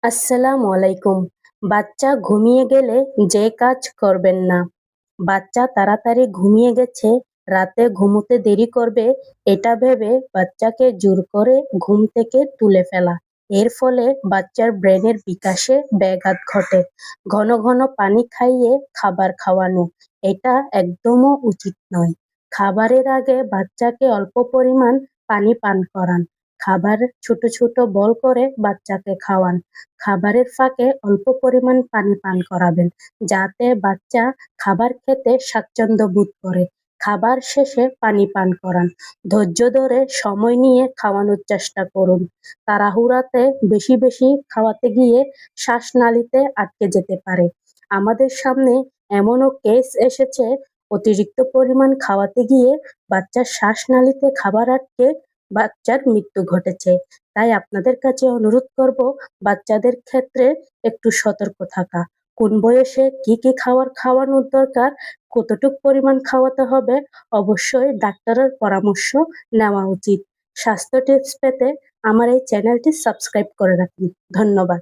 আসসালামু আলাইকুম। বাচ্চা ঘুমিয়ে গেলে যে কাজ করবেন না। বাচ্চা তাড়াতাড়ি ঘুমিয়ে গেছে, রাতে ঘুমোতে দেরি করবে, এটা ভেবে বাচ্চাকে জোর করে ঘুম থেকে তুলে ফেলা। এর ফলে বাচ্চার ব্রেনের বিকাশে ব্যাঘাত ঘটে। ঘন ঘন পানি খাইয়ে খাবার খাওয়ানো, এটা একদমও উচিত নয়। খাবারের আগে বাচ্চাকে অল্প পরিমাণ পানি পান করান। খাবার ছোট ছোট বল করে বাচ্চাকে খাওয়ান। খাবারের ফাঁকে অল্প পরিমাণ পানি পান করাবেন, যাতে বাচ্চা খাবার খেতে স্বাচ্ছন্দ্য বোধ করে। খাবার শেষে পানি পান করান। ধৈর্য ধরে সময় নিয়ে খাওয়ানোর চেষ্টা করুন। তাড়াহুড়াতে বেশি বেশি খাওয়াতে গিয়ে শ্বাসনালীতে আটকে যেতে পারে। আমাদের সামনে এমনও কেস এসেছে, অতিরিক্ত পরিমাণ খাওয়াতে গিয়ে বাচ্চার শ্বাসনালীতে খাবার আটকে বাচ্চার মৃত্যু ঘটেছে। তাই আপনাদের কাছে অনুরোধ করব, বাচ্চাদের ক্ষেত্রে একটু সতর্ক থাকা। কোন বয়সে কি কি খাবার খাওয়ানোর দরকার, কতটুক পরিমাণ খাওয়াতে হবে, অবশ্যই ডাক্তারের পরামর্শ নেওয়া উচিত। স্বাস্থ্য টিপস পেতে আমার এই চ্যানেলটি সাবস্ক্রাইব করে রাখুন। ধন্যবাদ।